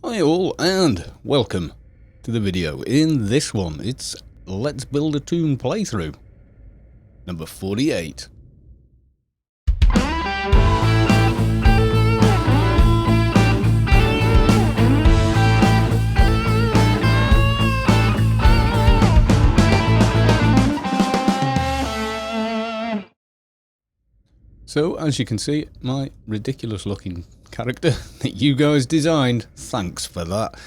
Hi all, and welcome to the video. In this one, it's Let's Build a Toon playthrough, number 48. So, as you can see, my ridiculous looking character that you guys designed, thanks for that,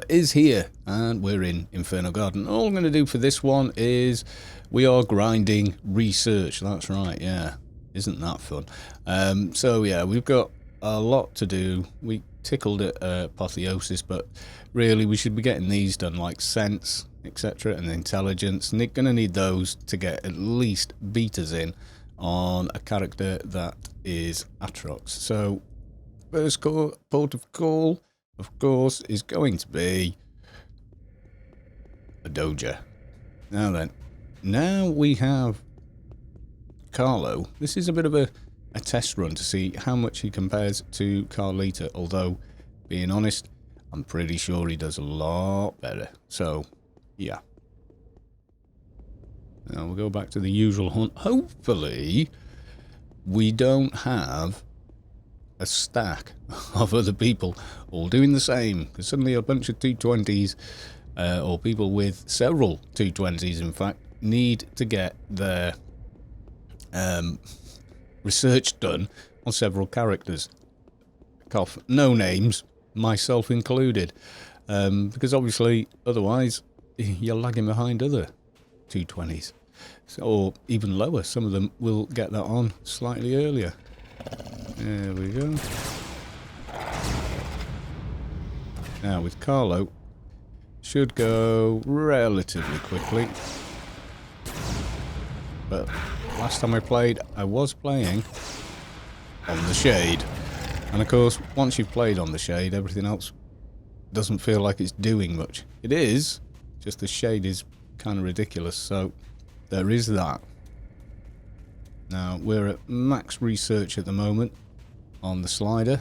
is here, and we're in Inferno Garden. All I'm going to do for this one is we are grinding research. That's right, yeah. Isn't that fun? So yeah, we've got a lot to do. We tickled at apotheosis, but really we should be getting these done, like sense, etc., and intelligence. And they're going to need those to get at least betas in on a character that is Atrox. So first port of call, of course, is going to be a Doja. Now then, now we have Carlo. This is a bit of a test run to see how much he compares to Carlita, although, being honest, I'm pretty sure he does a lot better. So, yeah. Now we'll go back to the usual hunt. Hopefully, we don't have a stack of other people all doing the same, because suddenly a bunch of 220s, or people with several 220s, in fact, need to get their research done on several characters. Cough, no names, myself included, because obviously, otherwise, you're lagging behind other 220s. Or even lower. Some of them will get that on slightly earlier. There we go. Now with Carlo, should go relatively quickly. But last time I played, I was playing on the shade. And of course, once you've played on the shade, everything else doesn't feel like it's doing much. It is, just the shade is kind of ridiculous, so there is that. Now, we're at max research at the moment on the slider.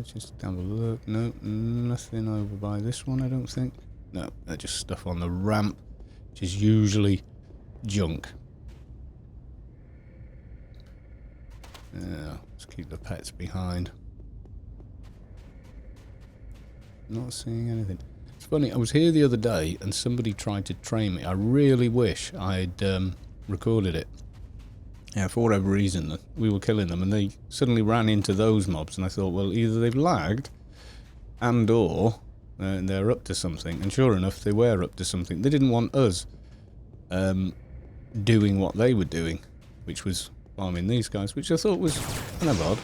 Just have a look. No, nothing over by this one, I don't think. No, they're just stuff on the ramp, which is usually junk. Yeah, let's keep the pets behind. Not seeing anything. It's funny, I was here the other day and somebody tried to train me. I really wish I'd recorded it. Yeah, for whatever reason, we were killing them and they suddenly ran into those mobs, and I thought, well, either they've lagged and or they're up to something. And sure enough, they were up to something. They didn't want us doing what they were doing, which was farming these guys, which I thought was kind of odd.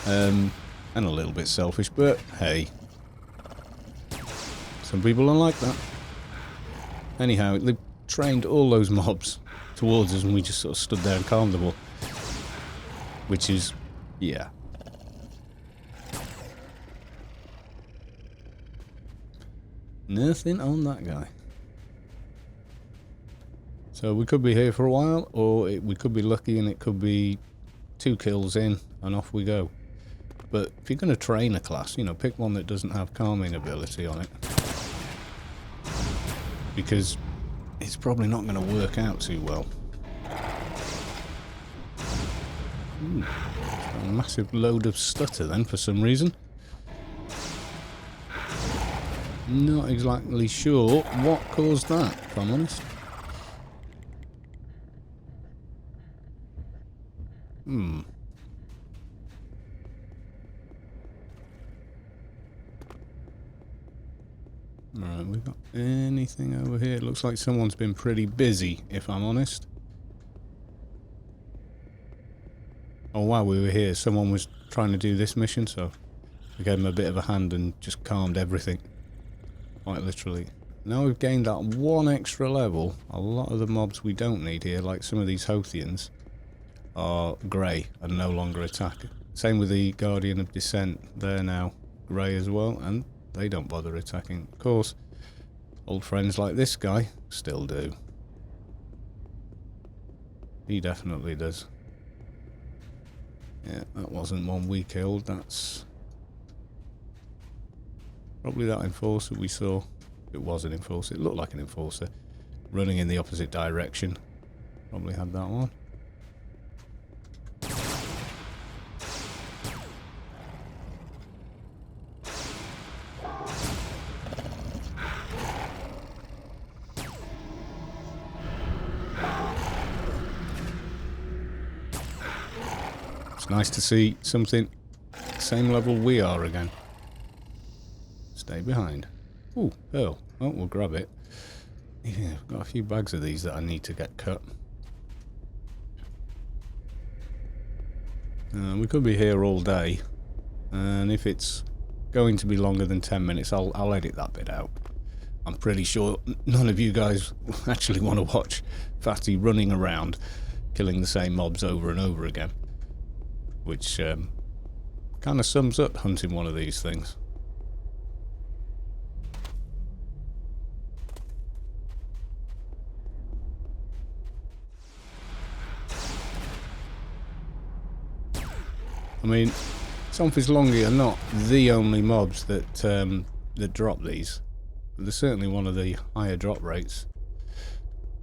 And a little bit selfish, but hey. Some people don't like that. Anyhow, they trained all those mobs towards us and we just sort of stood there and calmed them all. Which is, yeah. Nothing on that guy. So we could be here for a while, or we could be lucky and it could be 2 kills in and off we go. But if you're going to train a class, you know, pick one that doesn't have calming ability on it. Because it's probably not going to work out too well. A massive load of stutter then for some reason. Not exactly sure what caused that, if I'm honest. Alright, we got anything over here? It looks like someone's been pretty busy, if I'm honest. Oh, while we were here, someone was trying to do this mission, so we gave him a bit of a hand and just calmed everything. Quite literally. Now we've gained that 1 extra level, a lot of the mobs we don't need here, like some of these Hothians, are grey and no longer attack. Same with the Guardian of Descent, they're now grey as well, and they don't bother attacking. Of course, old friends like this guy still do. He definitely does. Yeah, that wasn't one we killed, that's Probably that enforcer we saw. It was an enforcer. It looked like an enforcer. Running in the opposite direction. Probably had that one. It's nice to see something same level we are again. Stay behind. Ooh, pearl. Oh, we'll grab it. Yeah, I've got a few bags of these that I need to get cut. We could be here all day, and if it's going to be longer than 10 minutes, I'll edit that bit out. I'm pretty sure none of you guys actually want to watch Fatty running around killing the same mobs over and over again, which kind of sums up hunting one of these things. I mean, Somphis longi are not the only mobs that that drop these, but they're certainly one of the higher drop rates.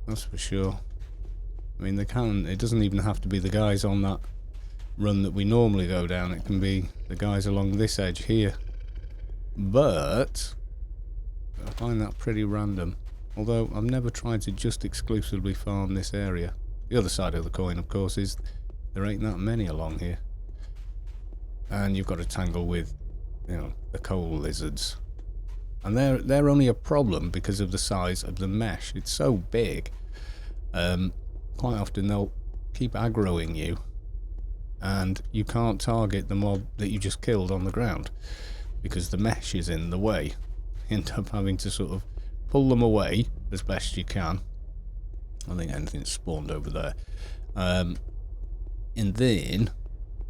That's for sure. I mean, it doesn't even have to be the guys on that run that we normally go down. It can be the guys along this edge here. But I find that pretty random. Although I've never tried to just exclusively farm this area. The other side of the coin, of course, is there ain't that many along here. And you've got to tangle with, you know, the coal lizards. And they're only a problem because of the size of the mesh. It's so big. Quite often they'll keep aggroing you, and you can't target the mob that you just killed on the ground because the mesh is in the way. You end up having to sort of pull them away as best you can. I think anything's spawned over there. And then,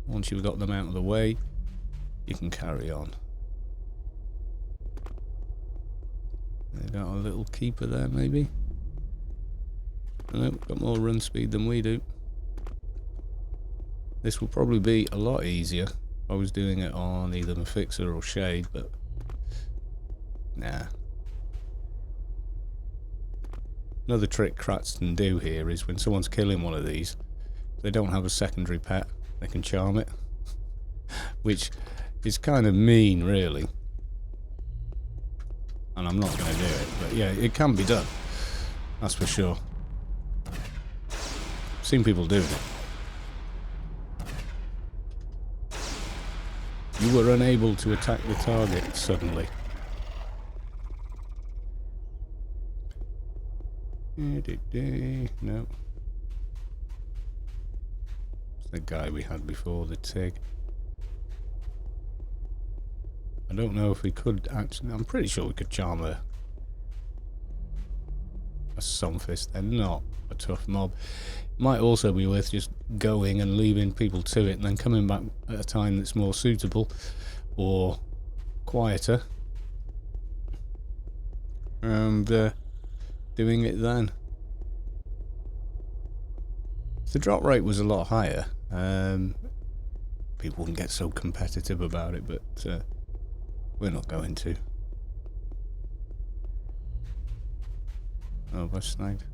once you've got them out of the way, you can carry on. They got a little keeper there, maybe? Nope, got more run speed than we do. This will probably be a lot easier if I was doing it on either the Fixer or Shade, but nah. Another trick Krats can do here is when someone's killing one of these, they don't have a secondary pet, they can charm it. Which is kind of mean, really. And I'm not going to do it, but yeah, it can be done. That's for sure. Seen people doing it. You were unable to attack the target suddenly. No. It's the guy we had before, the Tig. I don't know if we could actually... I'm pretty sure we could charm a Somphis. They're not a tough mob. Might also be worth just going and leaving people to it and then coming back at a time that's more suitable or quieter and doing it then. If the drop rate was a lot higher, people wouldn't get so competitive about it, but we're not going to. Oh, I snagged.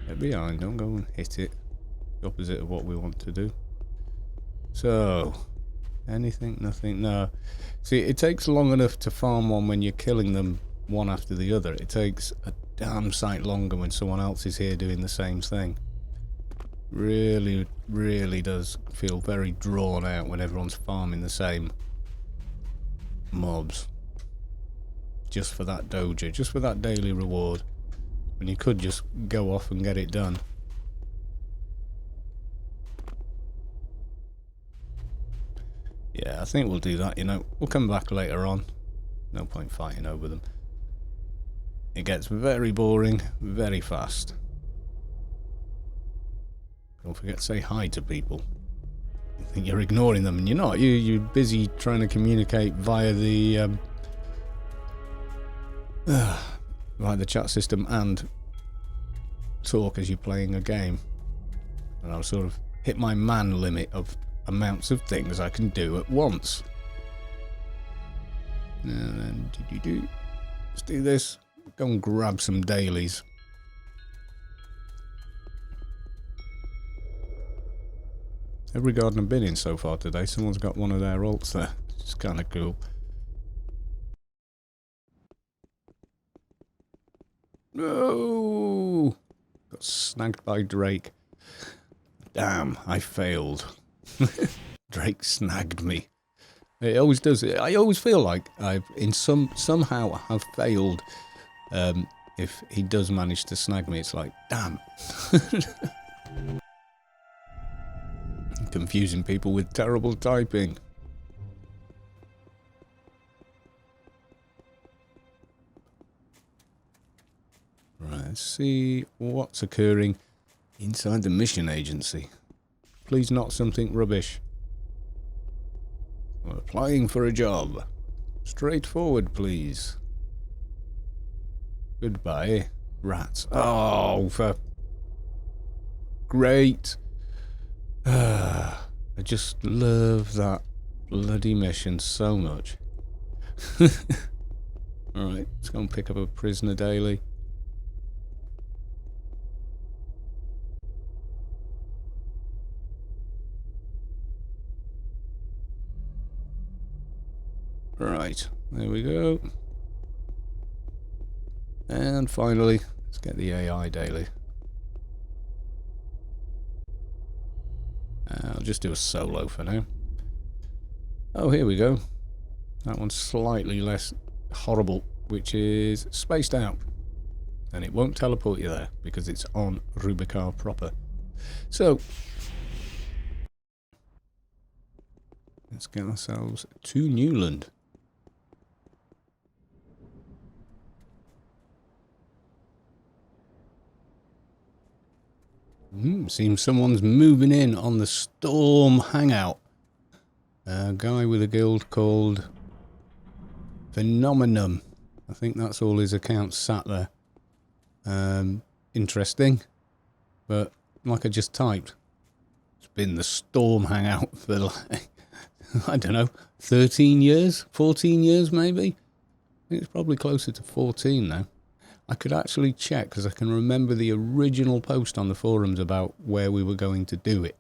Get behind, don't go and hit it. The opposite of what we want to do. So, anything, nothing, no. See, it takes long enough to farm one when you're killing them one after the other. It takes a damn sight longer when someone else is here doing the same thing. Really, really does feel very drawn out when everyone's farming the same mobs. Just for that doja, just for that daily reward. When you could just go off and get it done. Yeah, I think we'll do that, you know. We'll come back later on. No point fighting over them. It gets very boring, very fast. Don't forget to say hi to people. You think you're ignoring them, and you're not. You're busy trying to communicate via the chat system and talk as you're playing a game. And I was sort of hit my man limit of amounts of things I can do at once. And then let's do this. Go and grab some dailies. Every garden I've been in so far today, someone's got one of their alts there. It's kind of cool. No! Got snagged by Drake. Damn, I failed. Drake snagged me. It always does. I always feel like I've somehow have failed. If he does manage to snag me, it's like, damn. Confusing people with terrible typing. Right, let's see what's occurring inside the mission agency. Please not something rubbish. We're applying for a job. Straightforward, please. Goodbye, rats. Oh, for... Great. I just love that bloody mission so much. Alright, let's go and pick up a prisoner daily. Right, there we go. And finally, let's get the AI daily. I'll just do a solo for now. Oh, here we go. That one's slightly less horrible, which is spaced out. And it won't teleport you there, because it's on Rubicar proper. So, let's get ourselves to Newland. Seems someone's moving in on the Storm Hangout. A guy with a guild called Phenomenum. I think that's all his accounts sat there. Interesting. But like I just typed, it's been the Storm Hangout for like, I don't know, 13 years? 14 years maybe? I think it's probably closer to 14 now. I could actually check because I can remember the original post on the forums about where we were going to do it.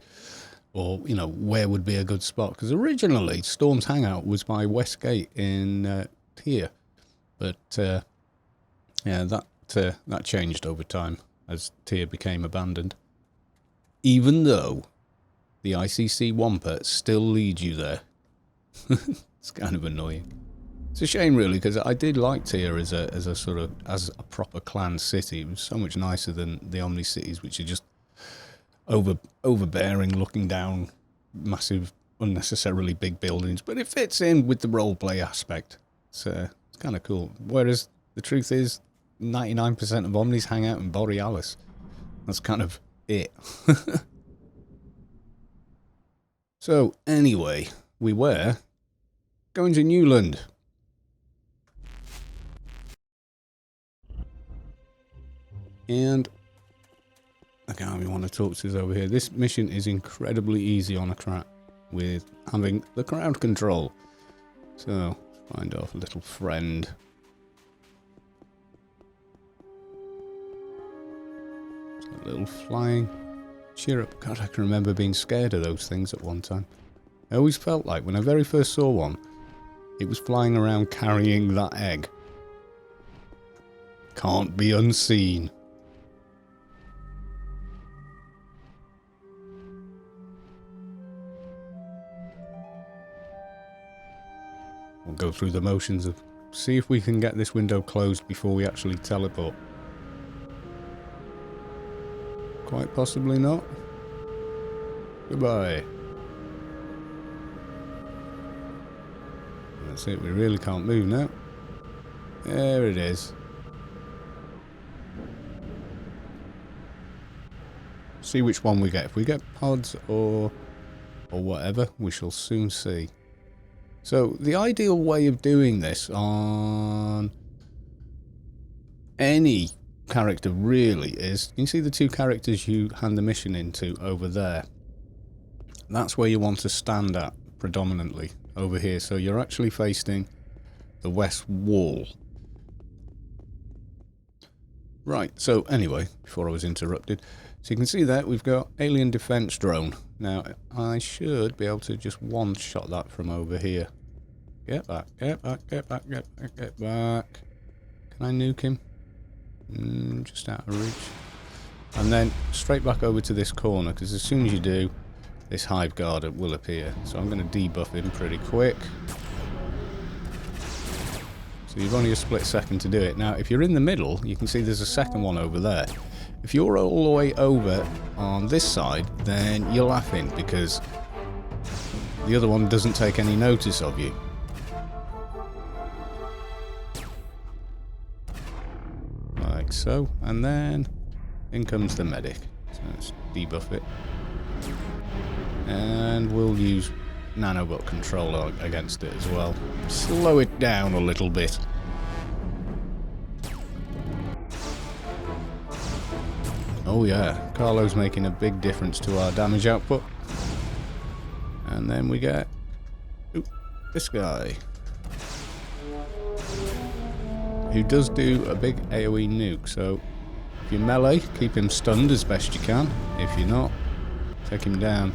Or, you know, where would be a good spot. Because originally, Storm's Hangout was by Westgate in Tier. But, yeah, that changed over time as Tier became abandoned. Even though the ICC Wampa still leads you there. It's kind of annoying. It's a shame, really, because I did like Tier as a proper clan city. It was so much nicer than the Omni cities, which are just overbearing, looking down, massive, unnecessarily big buildings. But it fits in with the roleplay aspect. It's kind of cool. Whereas the truth is, 99% of Omnis hang out in Borealis. That's kind of it. So anyway, we were going to Newland. And the guy we want to talk to is over here. This mission is incredibly easy on a crat with having the crowd control. So, find off a little friend. A little flying. Cheer up. God, I can remember being scared of those things at one time. I always felt like when I very first saw one, it was flying around carrying that egg. Can't be unseen. We'll go through the motions of see if we can get this window closed before we actually teleport. Quite possibly not. Goodbye. That's it, we really can't move now. There it is. See which one we get. If we get pods or whatever, we shall soon see. So, the ideal way of doing this on any character really is, you can see the two characters you hand the mission into over there. That's where you want to stand at predominantly, over here. So you're actually facing the west wall. Right, so anyway, before I was interrupted, so you can see that we've got alien defense drone. Now, I should be able to just one-shot that from over here. Get back, get back, get back, get back, get back. Can I nuke him? Just out of reach. And then straight back over to this corner, because as soon as you do, this hive guard will appear. So I'm going to debuff him pretty quick. So you've only a split second to do it. Now, if you're in the middle, you can see there's a second one over there. If you're all the way over on this side, then you're laughing, because the other one doesn't take any notice of you. Like so. And then in comes the medic. So let's debuff it. And we'll use nanobot control against it as well. Slow it down a little bit. Oh yeah, Carlo's making a big difference to our damage output. And then we get this guy, who does do a big AoE nuke. So if you're melee, keep him stunned as best you can. If you're not, take him down.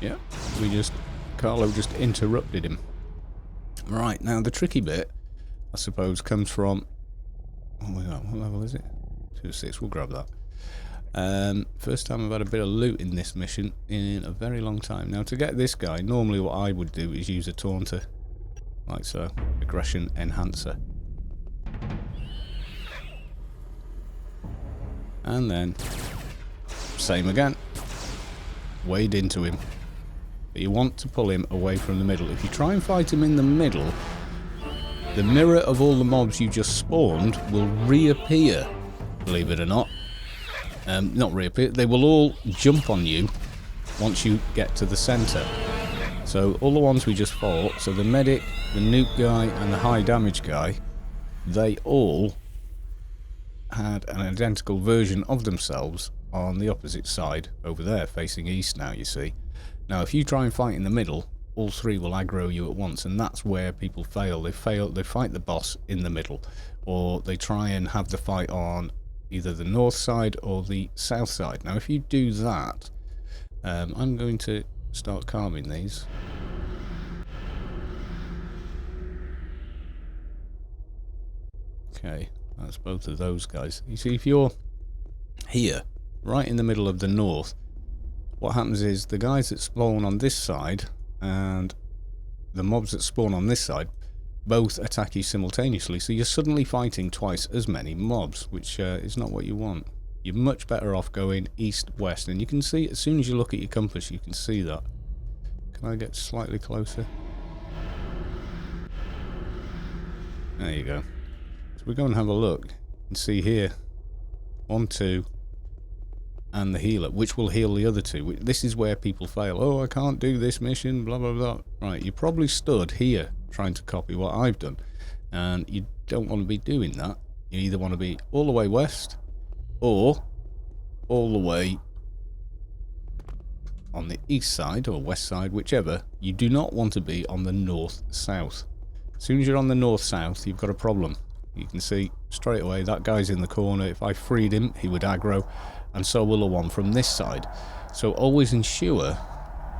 Yeah, Carlo just interrupted him. Right, now the tricky bit, I suppose, comes from, oh my god, what level is it? 2-6, we'll grab that. First time I've had a bit of loot in this mission in a very long time. Now to get this guy, normally what I would do is use a taunter, like so, aggression enhancer. And then, same again, wade into him. But you want to pull him away from the middle. If you try and fight him in the middle, the mirror of all the mobs you just spawned will reappear, believe it or not. Not reappear, they will all jump on you once you get to the centre. So all the ones we just fought, so the medic, the nuke guy and the high damage guy, they all had an identical version of themselves on the opposite side over there, facing east now, you see. Now if you try and fight in the middle, all three will aggro you at once, and that's where people fail. They fight the boss in the middle, or they try and have the fight on either the north side or the south side. Now if you do that, I'm going to start calming these. Okay, that's both of those guys. You see, if you're here, right in the middle of the north, what happens is the guys that spawn on this side and the mobs that spawn on this side both attack you simultaneously, so you're suddenly fighting twice as many mobs, which is not what you want. You're much better off going east-west, and you can see, as soon as you look at your compass, you can see that. Can I get slightly closer? There you go. So we go and have a look and see here, 1, 2, and the healer, which will heal the other two. This is where people fail. Oh, I can't do this mission, blah blah blah. Right, you probably stood here trying to copy what I've done, and you don't want to be doing that. You either want to be all the way west or all the way on the east side or west side, whichever. You do not want to be on the north-south. As soon as you're on the north-south, you've got a problem. You can see straight away that guy's in the corner. If I freed him, he would aggro, and so will the one from this side. So always ensure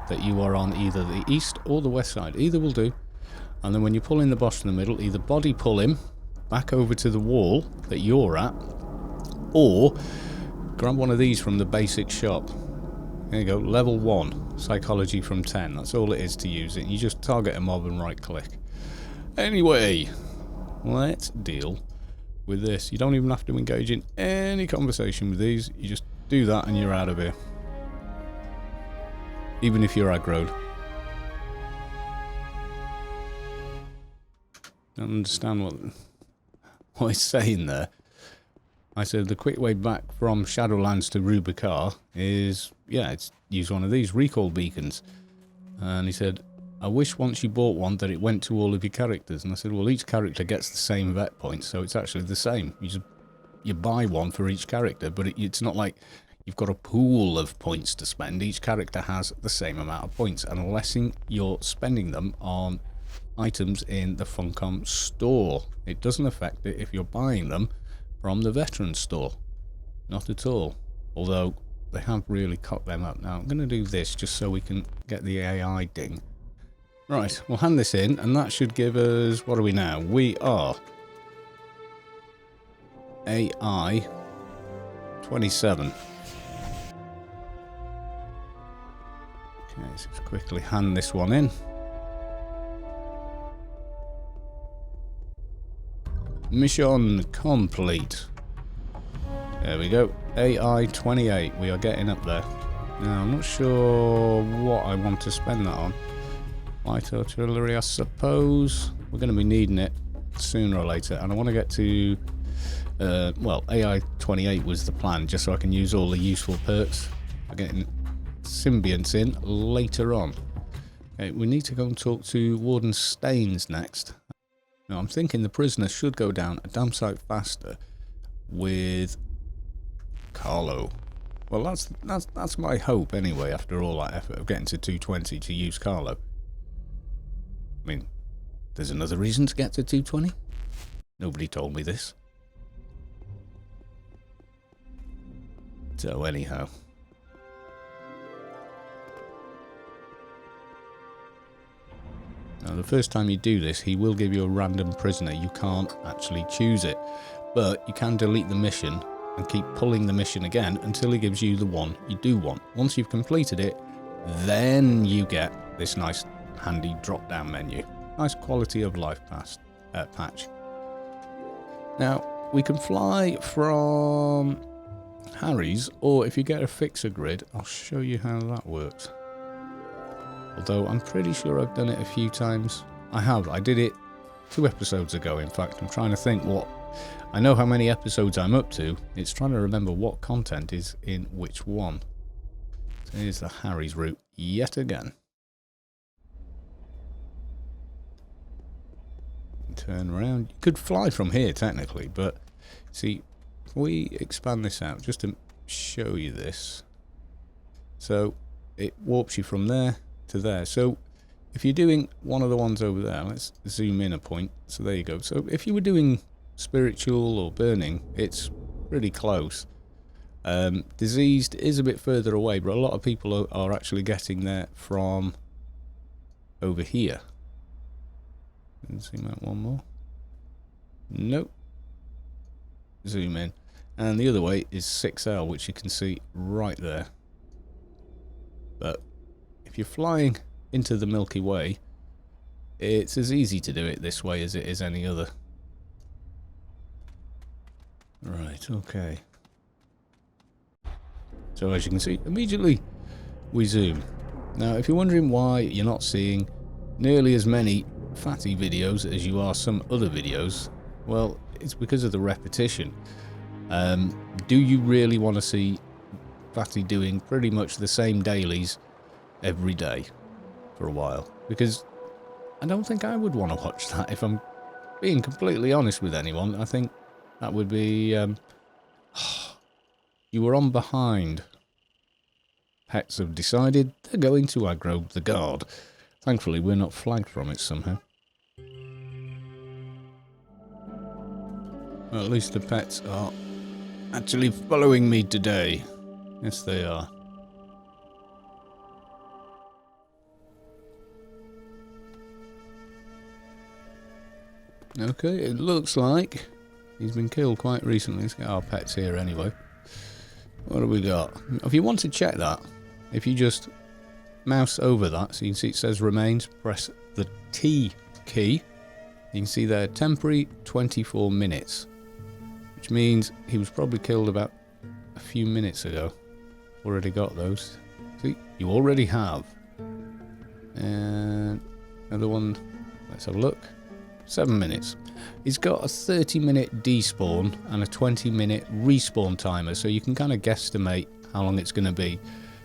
that you are on either the east or the west side. Either will do. And then when you pull in the boss in the middle, either body pull him back over to the wall that you're at, or grab one of these from the basic shop. There you go, level 1, psychology from 10. That's all it is to use it. You just target a mob and right click. Anyway, let's deal with this. You don't even have to engage in any conversation with these. You just do that and you're out of here. Even if you're aggroed. Don't understand what he's saying there. I said the quick way back from Shadowlands to Rubicar is, yeah, it's use one of these recall beacons. And he said, I wish once you bought one that it went to all of your characters. And I said, well, each character gets the same vet points, so it's actually the same. You buy one for each character, but it's not like you've got a pool of points to spend. Each character has the same amount of points, unless you're spending them on items in the Funcom store. It doesn't affect it if you're buying them from the veteran store. Not at all. Although they have really cut them up. Now I'm going to do this just so we can get the AI ding. Right, we'll hand this in, and that should give us, what are we now? We are AI 27. Okay, so let's quickly hand this one in. Mission complete. There we go. AI 28. We are getting up there. Now, I'm not sure what I want to spend that on. Light artillery, I suppose. We're going to be needing it sooner or later. And I want to get to... well, AI 28 was the plan, just so I can use all the useful perks for getting symbionts in later on. Okay, we need to go and talk to Warden Staines next. Now, I'm thinking the prisoner should go down a damn sight faster with Carlo. Well, that's my hope anyway, after all that effort of getting to 220 to use Carlo. I mean, there's another reason to get to 220? Nobody told me this. So anyhow. Now the first time you do this, he will give you a random prisoner. You can't actually choose it. But you can delete the mission and keep pulling the mission again until he gives you the one you do want. Once you've completed it, then you get this nice handy drop-down menu. Nice quality of life patch. Now, we can fly from Harry's, or if you get a fixer grid, I'll show you how that works. Although I'm pretty sure I've done it a few times. I have. I did it 2 episodes ago, in fact. I'm trying to think what... I know how many episodes I'm up to. It's trying to remember what content is in which one. So here's the Harry's route yet again. Turn around. You could fly from here, technically, but... See, if we expand this out, just to show you this. So, it warps you from there to there. So if you're doing one of the ones over there, let's zoom in a point. So there you go. So if you were doing spiritual or burning, it's pretty close. Diseased is a bit further away, but a lot of people are actually getting there from over here. Zoom out one more. Nope. Zoom in. And the other way is 6L, which you can see right there. But if you're flying into the Milky Way, it's as easy to do it this way as it is any other. Right, okay. So as you can see, immediately we zoom. Now, if you're wondering why you're not seeing nearly as many fatty videos as you are some other videos, well, it's because of the repetition. Do you really want to see Fatty doing pretty much the same dailies every day for a while? Because I don't think I would want to watch that. If I'm being completely honest with anyone, I think that would be you were on behind. Pets have decided they're going to aggro the guard. Thankfully we're not flagged from it somehow. Well, at least the pets are actually following me today. Yes, they are. Okay, it looks like he's been killed quite recently. Let's get our pets here anyway. What have we got? If you want to check that, if you just mouse over that, so you can see it says remains, press the T key. You can see there, temporary 24 minutes. Which means he was probably killed about a few minutes ago. Already got those. See, you already have. And another one, let's have a look. 7 minutes. He's got a 30-minute despawn and a 20-minute respawn timer, so you can kind of guesstimate how long it's going to be.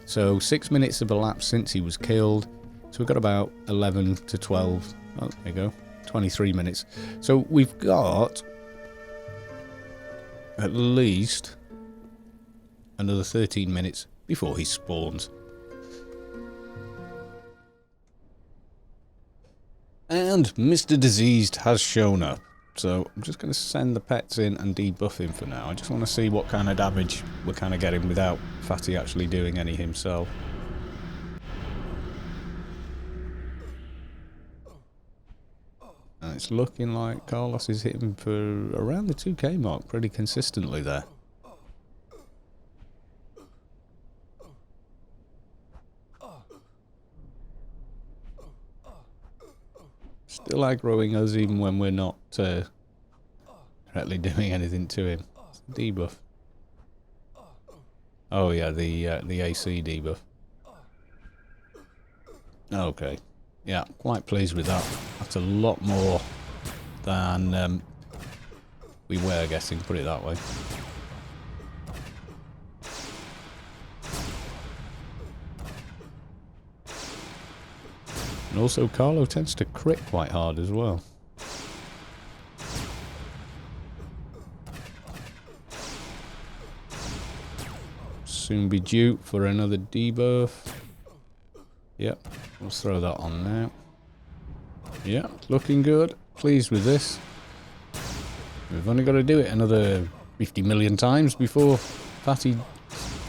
So 6 minutes have elapsed since he was killed. So we've got about 11 to 12, oh, there you go, 23 minutes. So we've got at least another 13 minutes before he spawns. And Mr. Diseased has shown up. So I'm just going to send the pets in and debuff him for now. I just want to see what kind of damage we're kind of getting without Fatty actually doing any himself. And it's looking like Carlos is hitting for around the 2k mark pretty consistently there. Still aggroing us even when we're not directly doing anything to him. Debuff. Oh yeah, the AC debuff. Okay. Yeah, quite pleased with that. That's a lot more than we were getting, put it that way. And also Carlo tends to crit quite hard as well. Soon be due for another debuff. Yep, we'll throw that on now. Yeah, looking good. Pleased with this. We've only got to do it another 50 million times before Fatty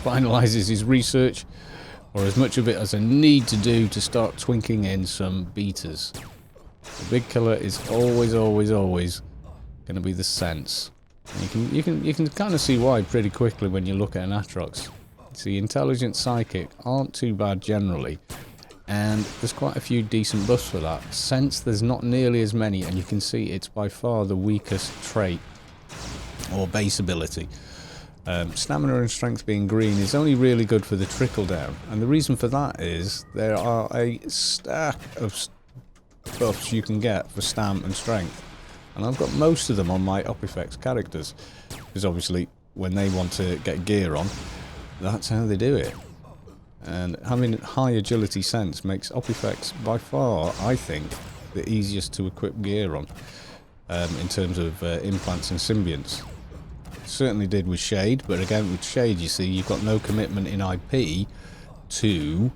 finalises his research, or as much of it as I need to do to start twinking in some beaters. The big killer is always going to be the sense. And you can kind of see why pretty quickly when you look at an Atrox. See, intelligent psychic aren't too bad generally, and there's quite a few decent buffs for that. Sense, there's not nearly as many, and you can see it's by far the weakest trait or base ability. Stamina and strength being green is only really good for the trickle down, and the reason for that is there are a stack of buffs you can get for stam and strength, and I've got most of them on my Opifex characters, because obviously when they want to get gear on, that's how they do it. And having high agility sense makes Opifex by far, I think, the easiest to equip gear on in terms of implants and symbionts. Certainly did with Shade, but again with Shade you see you've got no commitment in IP to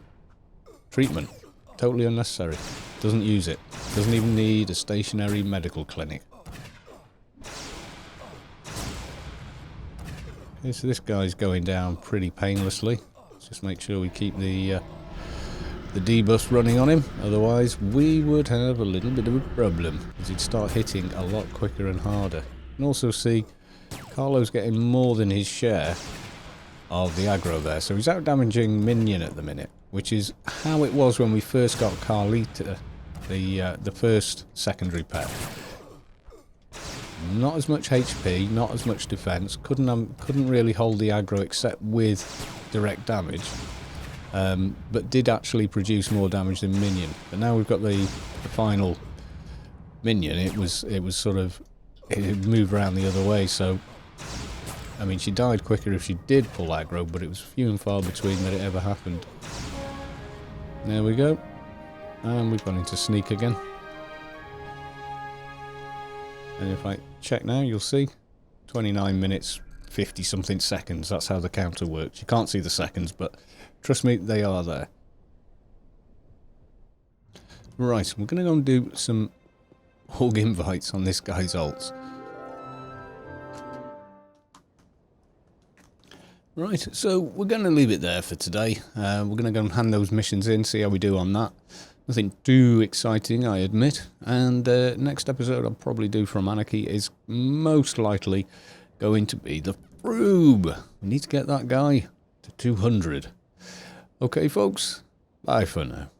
treatment. Totally unnecessary. Doesn't use it. Doesn't even need a stationary medical clinic. Okay, so this guy's going down pretty painlessly. Let's just make sure we keep the debuff running on him, otherwise we would have a little bit of a problem, as he'd start hitting a lot quicker and harder. And also see Carlo's getting more than his share of the aggro there, so he's out damaging Minion at the minute, which is how it was when we first got Carlita, the first secondary pet. Not as much HP, not as much defense, couldn't really hold the aggro except with direct damage, but did actually produce more damage than Minion. But now we've got the final Minion, it was sort of, it moved around the other way, so I mean she died quicker if she did pull aggro, but it was few and far between that it ever happened. There we go, and we've gone into sneak again. And if I check now, you'll see 29 minutes, 50 something seconds. That's how the counter works. You can't see the seconds, but trust me, they are there. Right, we're going to go and do some hug invites on this guy's ults. Right, so we're going to leave it there for today. We're going to go and hand those missions in, see how we do on that. Nothing too exciting, I admit. And next episode I'll probably do from Anarchy is most likely going to be the Froob. We need to get that guy to 200. Okay, folks, bye for now.